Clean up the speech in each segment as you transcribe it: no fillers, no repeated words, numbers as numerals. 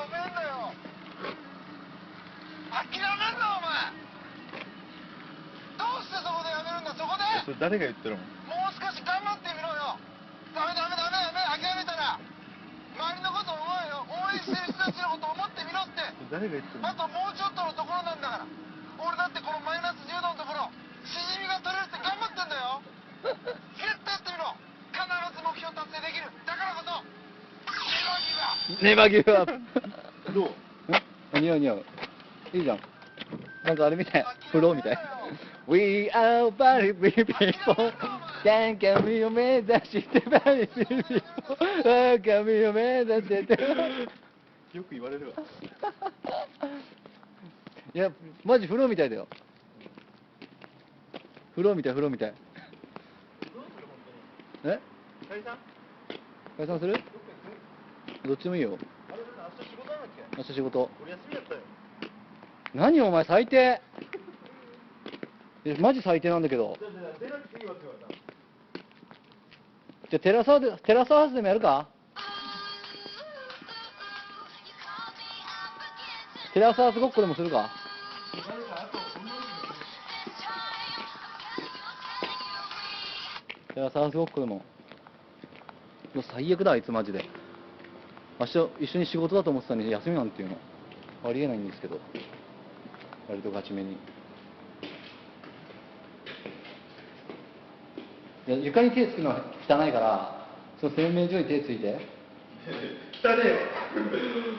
めんなよ。諦めんなお前。どうしてそこでやめるんだ。そこでそれ誰が言ってるの？もう少し頑張ってみろよ。ダメダメダメダメ、諦めたら周りのこと思うよ。応援してる人たちのこと思ってみろって。誰が言ってるの？あともうちょっとのところなんだから。俺だってこのマイナス10度のところしじみが取れるって頑張ってんだよ。絶対やってみろ。必ず目標達成できる。だからこそネバギブアップ。どう？似合う似合う。いいじゃん。なんかあれみたい。フローみたい。We are very big people. 神を目指して very big people. 神を目指して。よく言われるわ。いや、マジフローみたいだよ。フローみたい、フローみたい。え？解散する？どっちでもいいよ。あれだって明日仕事なんだっけ？明日仕事。俺休みだったよ。何お前最低。マジ最低なんだけど。出なくていいわって言われた。じゃあテラスハウスでもやるか？テラスハウスごっこでもするか？テラスハウスごっこでも。もう最悪だあいつマジで。明日一緒に仕事だと思ってたのに休みなんていうのありえないんですけど、割とガチめに。いや床に手つくのは汚いから、その洗面所に手ついて。汚ねえ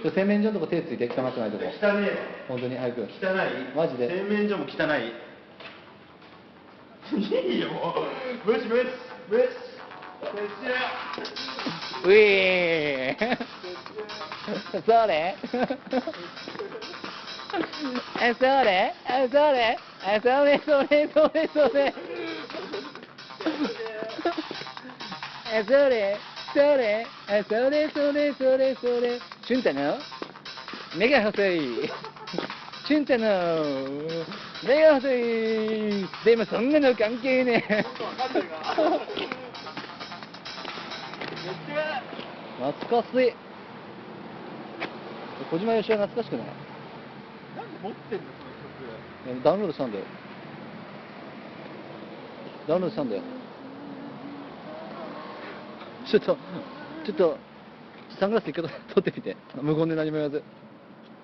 よ。洗面所のとこ手ついて、汚くないとこ。汚ねえよ。本当に早く。汚い？マジで。洗面所も汚い。いいよもう。無視無視無視。うぃーそれえ、それえ、それえ、それそれそれそれえ、それそれえ、それそれそれそれチュンタの目が細いチュンタの目が細いでもそんなの関係ねえ懐かしい。小島よしお懐かしくない？なんで持ってんのその曲。ダウンロードしたんだよ。ダウンロードしたんだよ。ちょっとサングラス一回取ってみて。無言で何も言わず。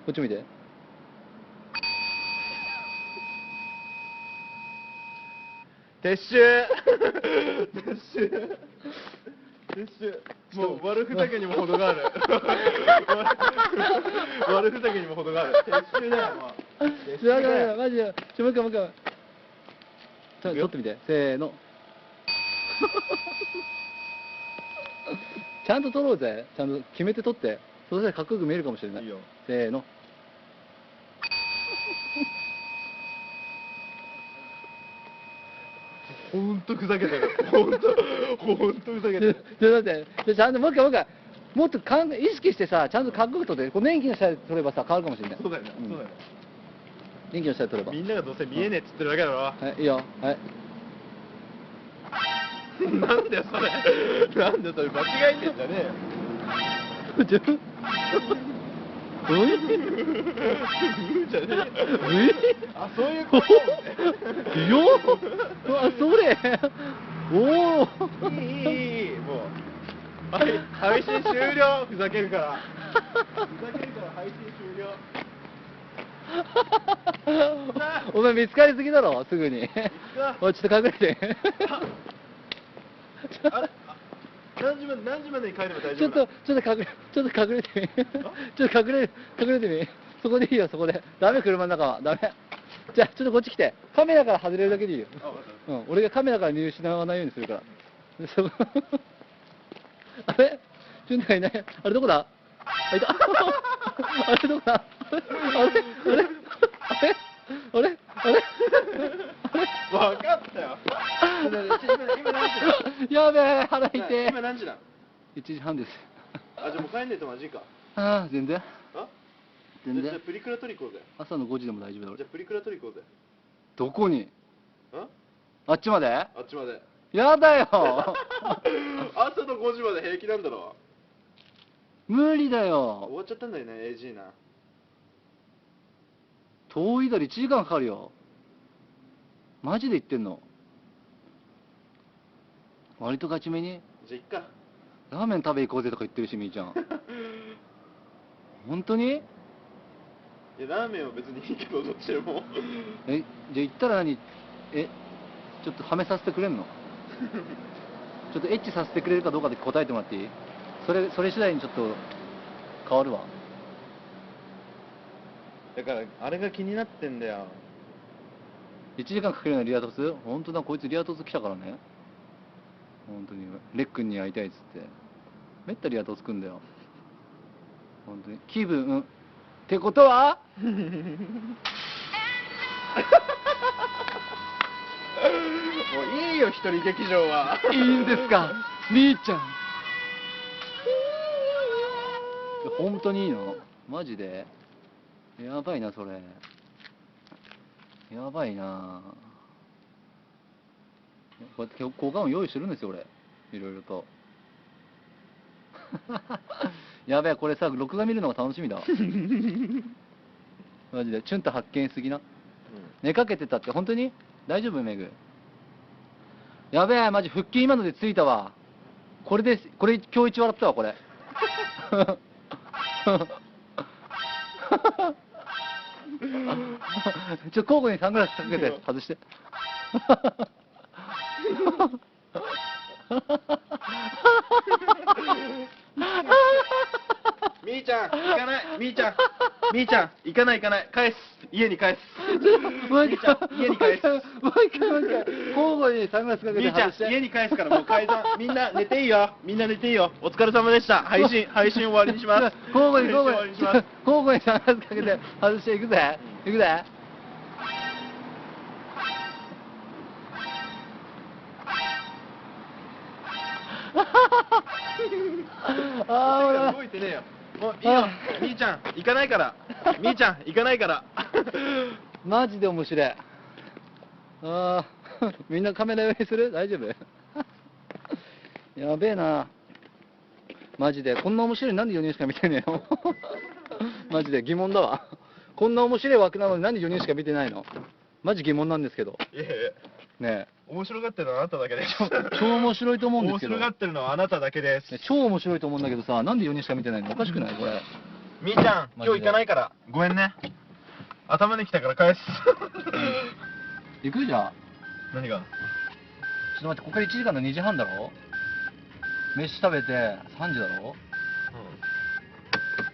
こっち見て。撤収撤収撤収。もう悪ふざけにも程がある悪ふざけにも程がある。撤収だよもう。撤収だよマジで。もう一回もう一回。取ってみて。せーの。ちゃんと撮ろうぜ。ちゃんと決めて撮って。そしたらかっこよく見えるかもしれない。いいよ。せーの。ほんとふざけてる。ほんとふざけてる。だってちゃんともう一回もっと意識してさ、ちゃんとかっこよく撮って、こう年季の下で撮ればさ変わるかもしれない。そうだよね。そうだよね。年季の下で撮れば。みんながどうせ見えねえっつってるだけだろ。はい、いいよ。はい。なんだよそれ。なんだよそれ。間違えてんじゃねえよ。自分じゃねえよ。あ、そういうここととよあ、それおおいいもう。はい、配信終了。ふざけるから。ふざけるから配信終了。お前見つかりすぎだろ、すぐに。おい、ちょっと隠れて。あれ何時までに帰れば大丈夫なの？ちょっと隠れてみ。ちょっと隠れてみ。そこでいいよ、そこで。ダメ、車の中は。ダメ。じゃあ、ちょっとこっち来て。カメラから外れるだけでいいよ。うん、俺がカメラから見失わないようにするから。そこあれチュンタがいない。あれどこだ？あ、いた。あれどこだ？あれあれ分かったよ。今何時だ？やべえ、腹痛い。今何時だ？1時半です。あ、じゃあもう帰んねえとマジか。ああ、全然。あ？全然じゃあプリクラ撮り行こうぜ。朝の5時でも大丈夫だ俺。じゃあプリクラ撮り行こうぜ。どこに？あ？あっちまで？あっちまで。やだよ。朝の5時まで平気なんだろ。無理だよ。終わっちゃったんだよね AG な。遠いだり1時間かかるよ。マジで言ってんの。割とガチめにじゃあいっか。ラーメン食べ行こうぜとか言ってるし、みーちゃん。本当に？いやラーメンは別にいいけど、どっちでも。じゃあ行ったら何？ちょっとはめさせてくれんの？ちょっとエッチさせてくれるかどうかで答えてもらっていい？それ次第にちょっと変わるわ。だからあれが気になってんだよ。1時間かけるのリア凸？本当だ、こいつリア凸来たからね。本当にレックンに会いたいっつってめったリア凸つくんだよ。本当に気分、ってことはもういいよ一人劇場は。いいんですか、みーちゃん。本当にいいの？マジで？やばいなそれ。やばいな。こうやって効果音用意してるんですよ俺、いろいろと。やべえ、これさ録画見るのが楽しみだ。マジでチュンと発見しすぎな。寝かけてたって。本当に大丈夫メグ？やべえ、マジ腹筋今のでついたわ。これ今日一笑ったわこれ。交互にサングラスかけて外して。みーちゃん行かない。みーちゃん行かない返す。家に返す。もう一回家に返す。もう一回交互にサングラスかけみーちゃんて外して。家に返すからもう改ざん。みんな寝ていいよ。お疲れ様でした。配信終わりにします。交互に配信終わりにします。交互にサングラスかけて外していくぜ。いくぜ。あ動いてねえよ。もういいよ。みーちゃん行かないから。マジで面白い。みんなカメラ用意する？大丈夫？やべえな。マジでこんな面白いなんで4人しか見てねえの？マジで疑問だわ。こんな面白い枠なのになんで4人しか見てないの？マジ疑問なんですけど。いやいやね面白がってるのはあなただけです。え、超面白いと思うんですけど。面白がってるのはあなただけです。ね超面白いと思うんだけどさ、なんで4人しか見てないの？おかしくないこれ。みーちゃん今日行かないからごめんね。頭に来たから返す。行くじゃあ。何が？ちょっと待って、ここから1時間の2時半だろ？飯食べて3時だろ？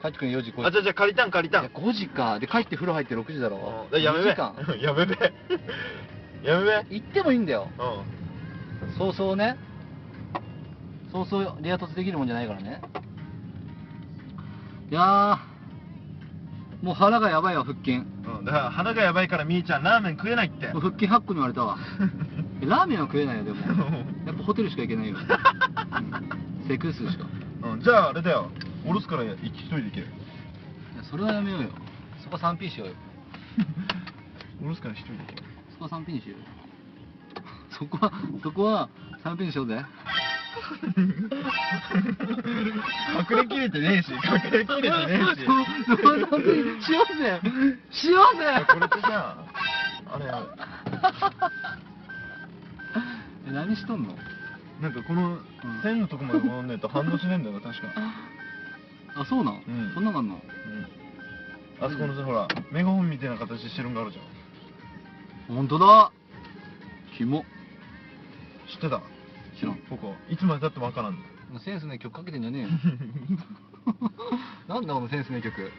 帰ってくるの4時5時。あ、じゃあ借りたん。いや5時か。で帰って風呂入って6時だろ？やめべ。2時間。やめべ。行ってもいいんだよ。うん。そうそうね。そうそうリア凸できるもんじゃないからね。いやー、もう腹がやばいわ、腹筋。だから腹がやばいからみーちゃんラーメン食えないって。腹筋8個に言われたわ。ラーメンは食えないよ、でも。やっぱホテルしか行けないよ。セクスしか。じゃああれだよ。おろすから一人で行ける。いや、それはやめようよ。そこ 3P しようよ。おろすから一人で行ける。そこは 3P にしようよ。そこは 3P にしようぜ。隠れきれてねえし。そこは 3P しようぜ。これってさ、あれ何しとんの？なんかこの線のとこまで戻んねえと反応しねえんだよな、確か。あ、そうなん？うんそんなのあんの？あそこのさ、ほらメガホンみたいな形してるんがあるじゃん。ほんとだ。キモ。知ってた？知らん。ここいつまでたっても赤なんだよ。センスねえ曲かけてんじゃねえよ。なんだこのセンスねえ曲。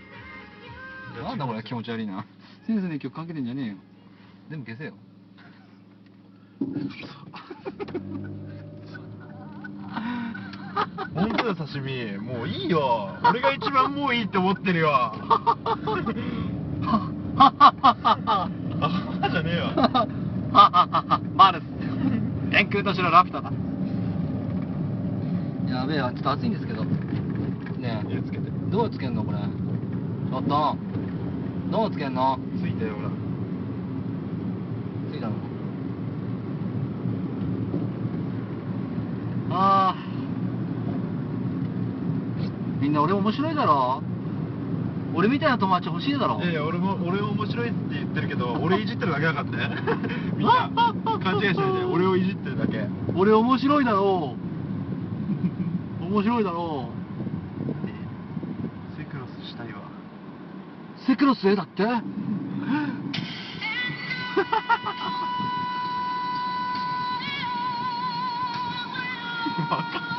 なんだこれ気持ち悪いな。センスねえ曲かけてんじゃねえよ。全部消せよ。本当だよ刺身、もういいよ。俺が一番もういいって思ってるよ。あじゃねえよ。マルス。天空と城ラピュタだ。やべえわ、ちょっと暑いんですけど。ね家つけて。え、どうつけんのこれ。ちょっと。どうつけんの？ついたよほら。ついたの？あみんな俺面白いだろ。俺みたいな友達欲しいだろ。いやいや、俺も面白いって言ってるけど、俺いじってるだけだからね。みんな勘違いしないで、俺をいじってるだけ。俺面白いだろう。面白いだろセクロスしたいわ。う。セクロスだって分かっ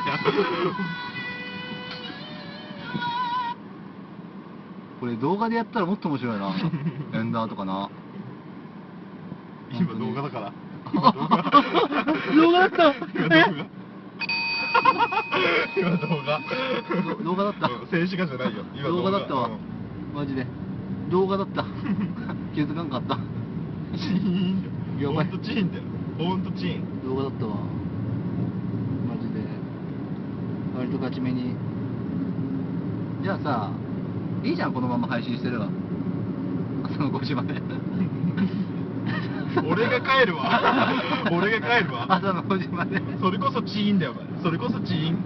たよ。これ動画でやったらもっと面白いな。エンダーとかな。今動画だから。動画だった今動画。動画だったうん静止画じゃないよ。今動画だったわ、うんマジで動画だった気づかんかったチーンだよ。やばいほんとチーンだよ。ほんとチーン。動画だったわマジで割とガチめに。じゃあさ、いいじゃん、このまま配信してれば朝の5時まで俺が帰るわ。俺が帰るわ。朝の5時までそれこそチーンだよ、お前。それこそチーン。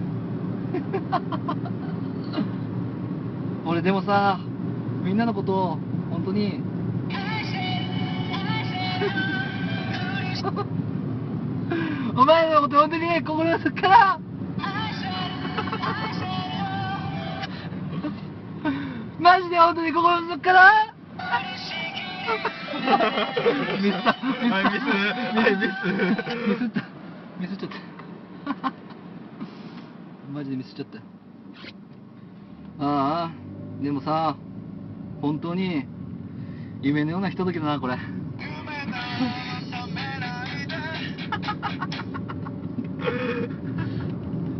俺でもさ、みんなのことを本当にお前のこと本当に心の底からマジで本当に心の底からミスったはいミスはいミスミスっちゃったマジでミスっちゃった。ああでもさ、本当に夢のようなひとときだなこれ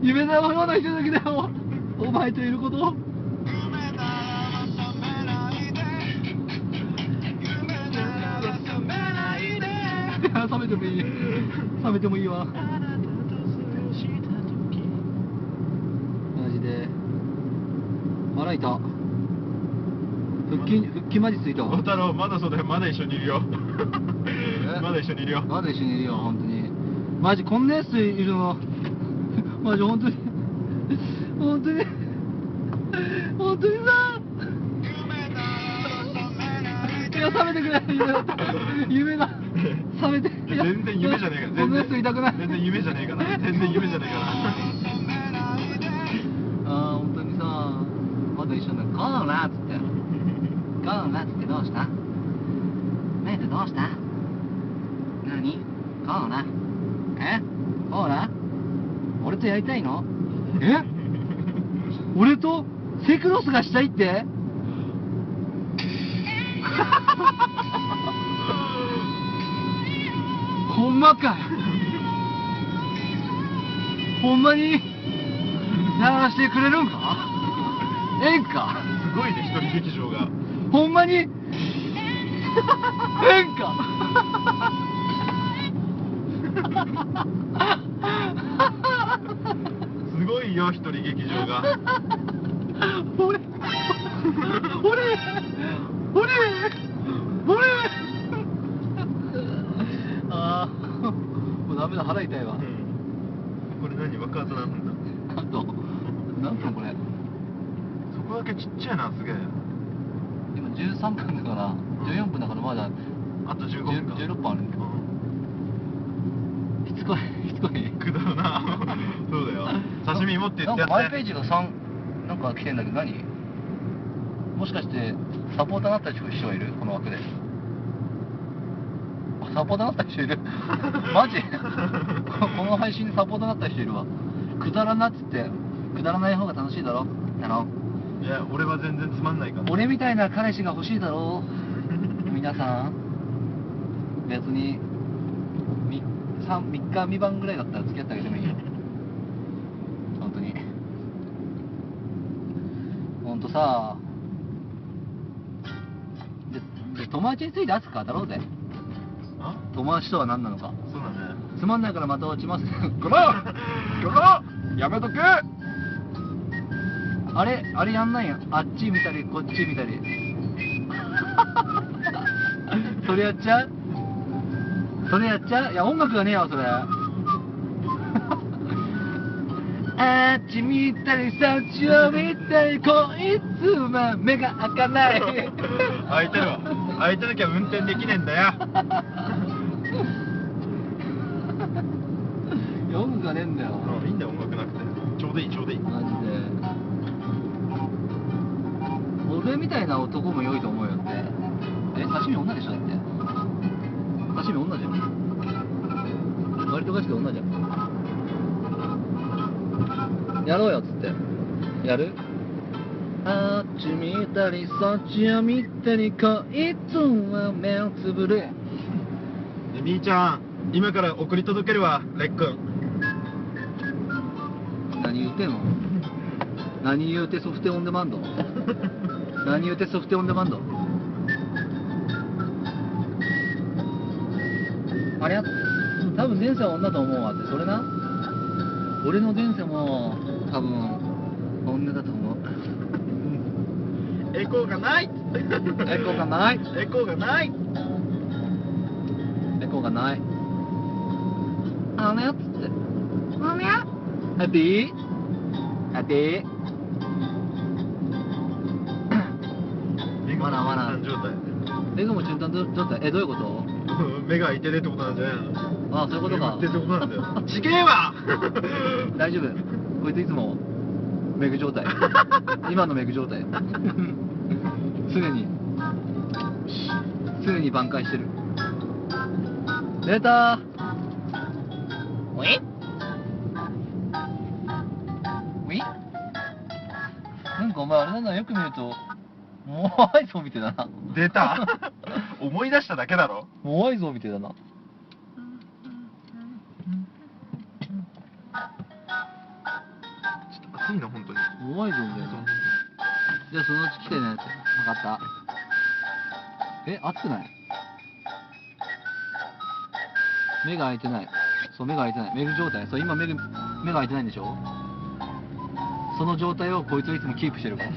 夢のようなひとときだよ、お前といること冷めてもいい、冷めてもいいわマジで。あらいた、復帰マジついたわ。小太郎、まだそうだよ。まだ一緒にいるよ。まだ一緒にいるよ。まだ一緒にいるよ、本当に。マジこんなやついるのマジ本当に本当に本当にさ、いや冷めてくれ、夢だ冷めて。いや全然夢じゃねえから。こんなやついたくない。全然夢じゃねえから。全然夢じゃねえから。ああ本当にさ、まだ一緒だ。コーラっつって、コーラっつってどうした？メイトどうした？何？コーラ？え？コーラ？俺とやりたいの？え？俺とセクロスがしたいって？ほんまかい。ほんまにやらしてくれるんか？ええんか？すごいね、一人劇場が。ほんまにええんか？すごいよ、一人劇場が。俺ああもうダメだ、腹痛いわ。うんこれ何、爆発何分だ。あと何分これ？そこだけちっちゃいな、すげえ。今13分だから14分だからまだあと15分か。 16分あるんだ。うんしつこいしつこい。くだらな。そうだよ。刺身持って言ってやって。なんかマイページが3なんか来てんだけど何？もしかしてサポーターになった人いる？この枠で。あサポーターになった人いる？マジ？この配信でサポーターになった人いるわ。くだらなっつって、くだらない方が楽しいだろ。いや、俺は全然つまんないから。俺みたいな彼氏が欲しいだろう。皆さん別に3日未満ぐらいだったら付き合ってあげてもいいよ。本当に本当さ。で友達について熱く語ろうぜ。あ、友達とは何なのか。そうだね。つまんないからまた落ちます。このやめとく。あれやんないよ。あっち見たりこっち見たり。それやっちゃう？それやっちゃう？いや音楽がねえわそれ。あっち見たりそっちを見たりこいつは目が開かない開いてるわ。開いてなきゃ運転できねえんだよ。読むがねえんだよいいんだよ、音楽なくて。ちょうどいい、ちょうどいい。マジで俺みたいな男も良いと思うよって。刺身女でしょだって。刺身女じゃん。割とかして女じゃん。やろうよっつって。やる？あっち見たりそっちを見たりこいつは目をつぶれ。みーちゃん、今から送り届けるわ、レックン。何言ってんの？何言うてソフテオンデマンド？何言うてソフテオンデマンド？あれや多分前世は女と思うわって。それな俺の前世も多分女だと思う。エコーがない。エコーがない。エコーがない。エコーがない。あれやっつって。あれやハッピーハッピーわらわら状態。レゴも中短状態。どういうこと？目が開いてねってことなんじゃないの？ああ、そういうことか。眠ってってことなんだよ。ちげえわ。大丈夫。こいついつもメグ状態。今のメグ状態。常に挽回してる。出たー。ウィウィなんかお前あれだな、よく見るとモアイ像みてえだな。出た。思い出しただけだろ。モアイ像みてえだな。ちょっと暑いな、本当に。モアイ像みたいな。じゃあそのうち来てねって。分かった。熱くない？目が開いてない。そう、目が開いてない。メグ状態。そう、今目が開いてないんでしょ？その状態をこいつはいつもキープしてるから。うん。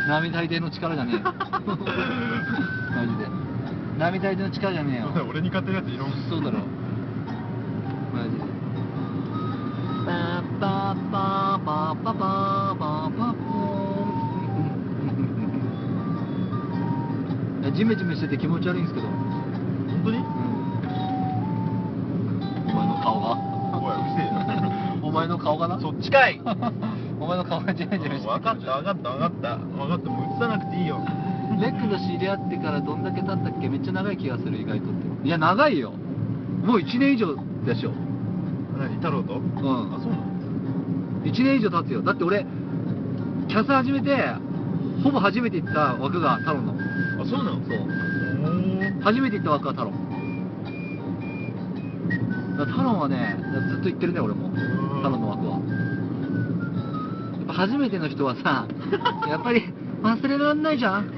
並大抵の力じゃねえよ。マジで。並大抵の力じゃねえよ。俺に勝手なやついろんな。そうだろ。マジで。パーパーパーパーパーパーパーパーポーン。ジメジメしてて気持ち悪いんですけど。本当に？お前の顔が。おい、うるせえよ。お前の顔がな。そっちかい。お前の顔がジメジメして分かった、分かった、分かった。分かった、もう映さなくていいよ。レックと知り合ってからどんだけ経ったっけ？めっちゃ長い気がする、意外とって。いや、長いよ。もう1年以上でしょ。何、太郎と？んあ、そうなの1年以上経つよ。だって俺、キャス始めて、ほぼ初めて行った枠が太郎の。あ、そうなの？そう。おー。初めて行った枠は太郎。だから太郎はね、ずっと行ってるね、俺も。太郎の枠は。やっぱ初めての人はさ、やっぱり忘れられないじゃん。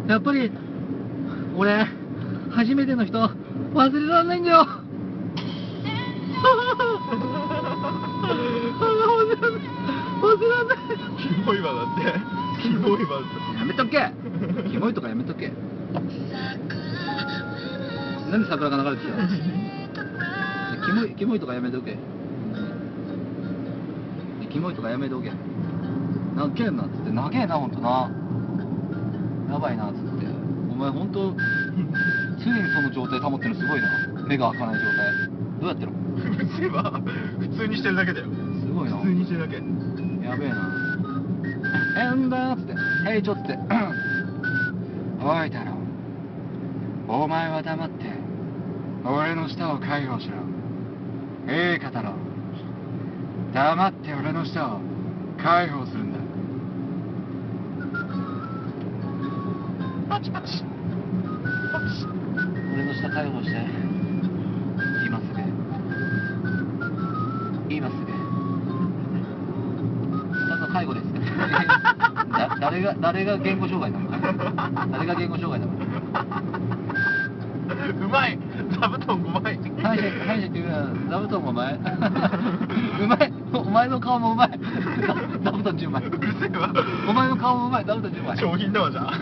やっぱり、俺、初めての人、忘れられないんだよ。忘れられない。キモいわ、だって。キモいわ、だって。やめとけ。キモいとかやめとけ。なんで桜が流れてきたの？キモいとかやめとけ。キモいとかやめとけ。なげえなっつって、なげえなほんとな。やばいなっつって。お前ほんと常にその状態保ってるのすごいな。目が開かない状態。どうやってるの？うるせえわ。普通にしてるだけだよ。すごいな。普通にしてるだけ。やべえな。えんだっつって、へいちょっつって。おい太郎、お前は黙って俺の舌を介護しろ。いいか太郎、黙って俺の舌を介護するんだ。パチパチ。パチ。俺の舌介護して、今すぐ舌の介護ですか？誰が言語障害なの？誰が言語障害なの？うまい。座布団うまい。反射って言うな。座布団もうまい。うまい。お前の顔もうまい。座布団10枚。うるせえわ。お前の顔もうまい。座布団10枚。商品だわ、じゃあ。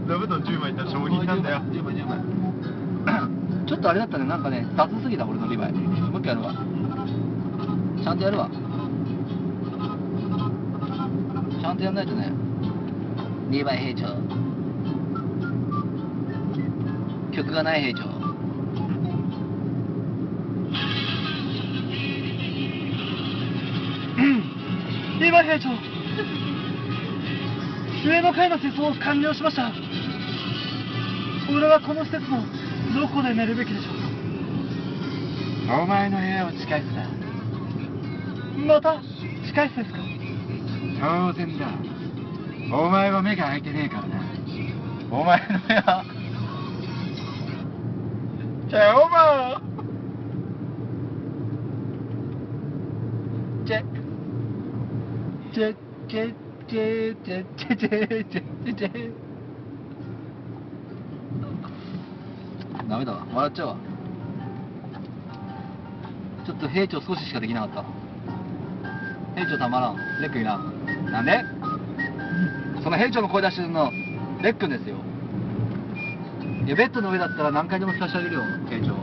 座布団10枚いったら商品なんだよ。 10枚。ちょっとあれだったね。なんかね、雑すぎた俺のリヴァイ。もう一回やるわ。ゃんとやるわ。ちゃんとやんないとね。2倍平長。曲がない平長。2倍平長。上の階の施装を完了しました。俺はこの施設のどこで寝るべきでしょうか。お前の部屋は地下室だ。また地下室ですか。当然だ。お前は目が開いてねえからな。お前の部屋チェオマチェチェチェチェチェチェチェチェチェチェ。ダメだわ、笑っちゃうわ。ちょっと兵長少ししかできなかった。兵長たまらん。レックいな。なんでその兵長の声出してるのレックンですよ。いやベッドの上だったら何回でも聞かせてあげるよ、兵長。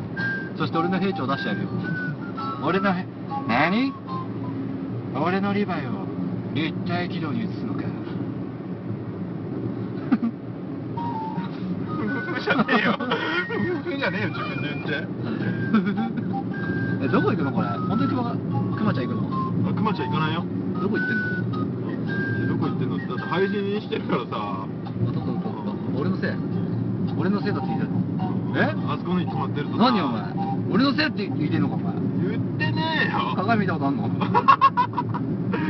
そして俺の兵長出してやるよ。俺の何俺のリヴァイを立体軌道に移すのか。じゃねえよ。じゃねえよ、自分で言って。え、どこ行くのこれ。本当にクマちゃん行くの。あ、クマちゃん行かないよ。どこ行ってんの。どこ行ってんのって、だって配信してるからさ。あ、どこ俺のせい。俺のせいだって言ってるの。えあそこに泊まってるとさ。何お前。俺のせいって言ってんのかお前。言ってねえよ。鏡見たことあんの。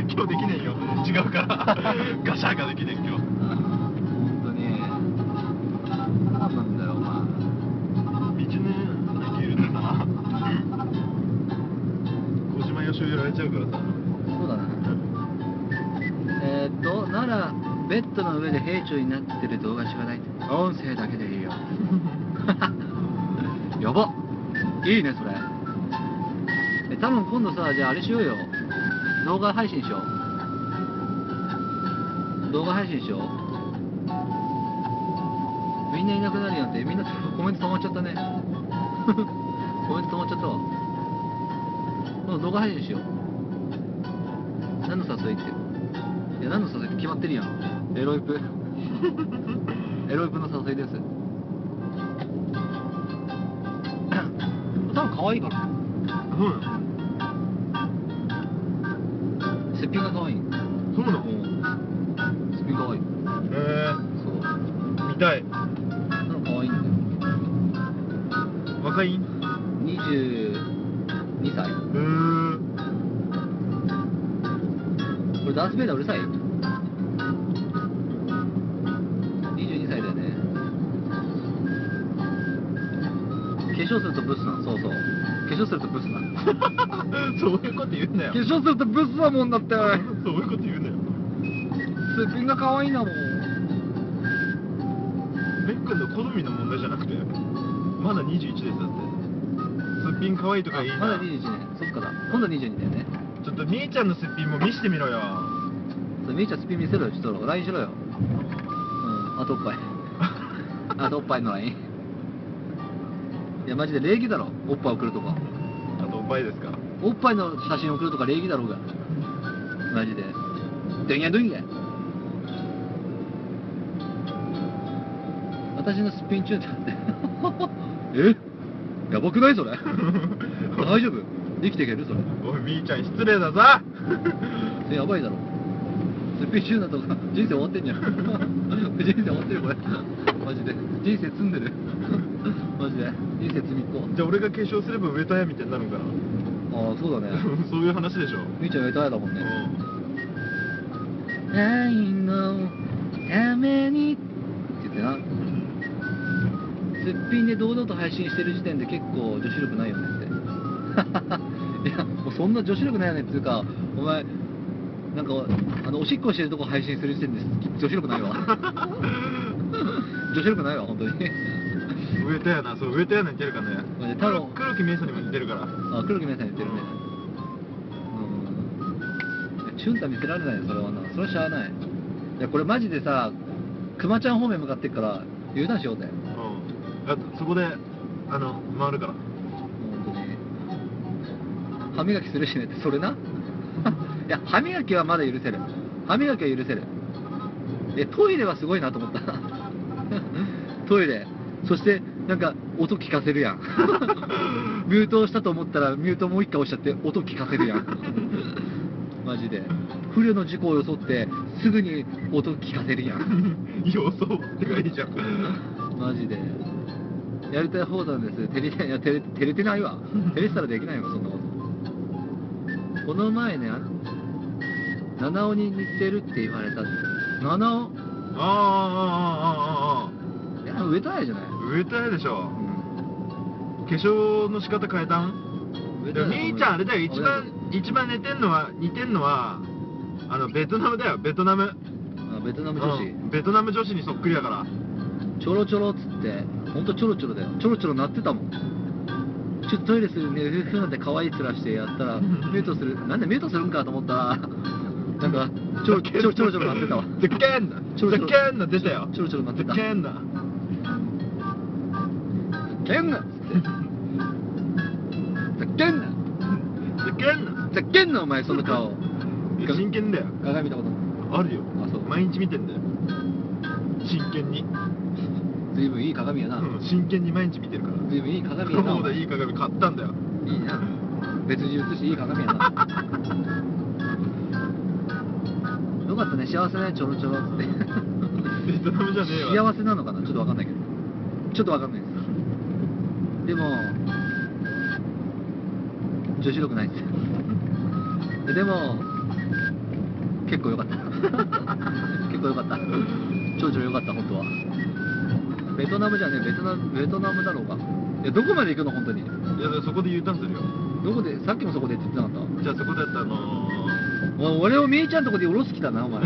今日できねえよ。違うから。ガシャができねえ今日。本当に。何なんだよお前。道ね、できるってさ。小島よしおやられちゃうからさ。そうだな。ならベッドの上で兵長になってる動画しかない。音声だけでいいよ。やば。いいねそれ。多分今度さ、じゃああれしようよ。動画配信しよう。動画配信しよう。みんないなくなるやんって。みんなコメント止まっちゃったね。コメント止まっちゃったわ。今度動画配信しよう。何の誘いって。いや、何の誘いって決まってるやん。エロイプ。エロイプの誘いです。多分可愛いから。すっぴんが可愛い。そうなの。すっぴん可愛い。そう。見たい。なんか可愛いんだよ。若い22歳。これダースベイダーうるさい。22歳だよね。化粧するとブスなの。そうそう。化粧するとブスなの。そういうこと言うんだよ。化粧するとブスなもんだって。そういうこと言うんだよ。すっぴんが可愛いんだもん。ベックンの好みの問題じゃなくて、まだ21ですだって。すっぴん可愛いとかいいな。まだ21年。そっかだ。今度22だよね。ちょっとみーちゃんのすっぴんも見してみろよ。それみーちゃんすっぴん見せろよ。ちょっと LINE しろよ。あとおっぱい。あとおっぱいの LINE。いやマジで礼儀だろ。おっぱい送るとか。あとおっぱいですか。おっぱいの写真送るとか礼儀だろうが。マジで。でんやどんや。私のすっぴんチューンってえやばくないそれ。大丈夫生きていけるそれ。おいみーちゃん失礼だぞ。やばいだろ。すっぴんチューンだとか人生終わってんじゃん。人生終わってるこれ。マジで人生積んでる。マジで人生積みっこ。じゃあ俺が化粧すれば上戸彩みたいになるのかな。ああそうだね。そういう話でしょ。みーちゃん上戸彩だもんね。愛のためにって言ってな。すっぴんで堂々と配信してる時点で結構女子力ないよねって。いやもうそんな女子力ないよねっていうか、お前なんかおしっこしてるとこ配信する時点で女子力ないわ。女子力ないわ本当に。上戸彩な、そう上戸彩に似てるからね。多分黒木メイサにも似てるから。あ、黒木メイさん言ってるね。チュンタ見せられないよそれはな。それはしゃあない。いやこれマジでさ、クマちゃん方面向かってっから U ターンしようぜ。そこで回るから。本当に歯磨きするしねって、それな。いや、歯磨きはまだ許せる。歯磨きは許せる。トイレはすごいなと思った。トイレ。そして、なんか、音聞かせるやん。ミュートをしたと思ったら、ミュートもう一回押しちゃって、音聞かせるやん。マジで。不慮の事故を装って、すぐに音聞かせるやん。予想ってかいいじゃん。マジで。やりたい放題です。照れてないわ。照れてたらできないわ、そんなこと。この前ね、七尾に似てるって言われたって。七尾いや、上戸彩じゃない。上戸彩でしょ。うん。化粧の仕方変えたん？でもみーちゃんあれだよ、一番似てんのはベトナムだよ、ベトナム。ベトナム女子。ベトナム女子にそっくりだから。ちょろちょろっつって、ほんとちょろちょろだよ。ちょろちょろ鳴ってたもん。ちょっとトイレするね、ふなんて可愛い面してやったら、ミュートする。なんでミュートするんかと思ったら、なんか、ちょろちょろ鳴ってたわ。でっけんなちょろちょろでっけんな出たよ。ちょろちょろ鳴ってた。でっけんなけんなっつって。ざけんなでっけんなざけんなお前その顔。真剣だよ。鏡見たことあるよ。あ、そう。毎日見てんだよ。真剣に。ずいぶんいい鏡やな。真剣に毎日見てるから。ずいぶんいい鏡やな。そうだ、いい鏡買ったんだよ。いいな。別に映しいい鏡やな。よかったね、幸せね、ちょろちょろって。ベトナムじゃねえわ。幸せなのかな、ちょっとわかんないけど。ちょっとわかんないです。でも、女子力ないです。でも、結構よかった。結構よかった。ちょろちょろよかった、本当は。ベトナムじゃねえ、ベトナムだろうか。いや、どこまで行くの、本当に。いや、そこで U ターンするよ。どこで、さっきもそこでって言ってなかった？じゃあそこだった俺をみーちゃんのとこで下ろす気だな、お前。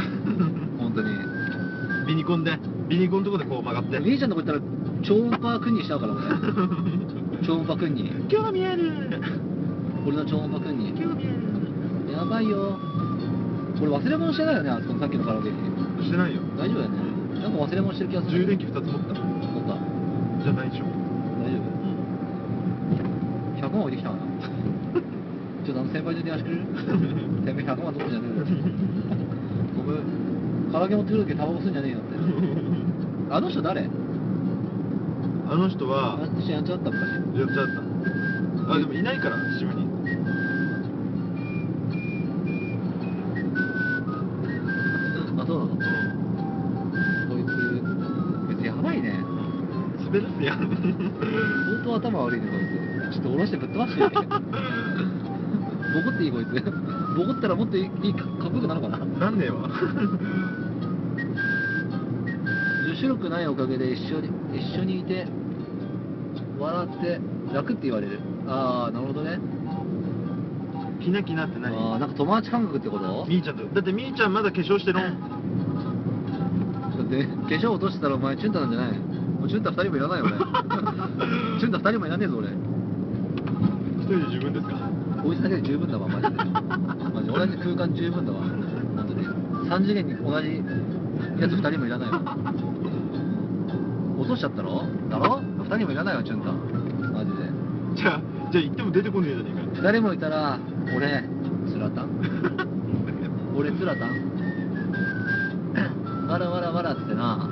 本当に。ビニコンのとこでこう曲がって。みーちゃんのとこ行ったら、超音波君にしちゃうから、俺。超音波君に。興味ある。俺の超音波君に。興味ある。やばいよ。俺忘れ物してないよね、あそこのさっきのカラオケに。してないよ。大丈夫だよね。なんか忘れ物してる気がする。充電器2つ持った。持った。じゃないでしょ。大丈夫？ 100 万置いてきたかな。ちょっと先輩に電話してくれる？てめえ100万取ってんじゃねえよ。ごめん。カラオケ持ってくるときタバコ吸うんじゃねえよって。あの人誰？あの人は一緒にやっちゃった昔。やっちゃった。あ、でもいないから、秩父に。あ、そうなの？こいつ、こいつやばいね。滑らすやん。相当頭悪いね、こいつ。ちょっと下ろしてぶっ飛ばして。ボコっていいこいつ。ボコったらもっといいかっこよくなるのかな。なんねえわ。女子力ないおかげで一緒にいて笑って楽って言われる。ああ、なるほどね。キナキナって何？ああ、なんか友達感覚ってこと？みーちゃんと。だってみーちゃんまだ化粧してるもん。だって化粧落としてたらお前チュンタなんじゃない？もうチュンタ2人もいらないよ俺。チュンタ2人もいらねえぞ俺。一人で十分ですか？こいつだけで十分だわマジで。マジ同じ空間十分だわ。本当に。3次元に同じやつ2人もいらないわ。落としちゃったろ？だろ？2人もいらないわチュンタ。マジで。じゃあ行っても出てこねえじゃねえか。誰もいたら俺つらたん。俺つらたん。わらわらわらってな。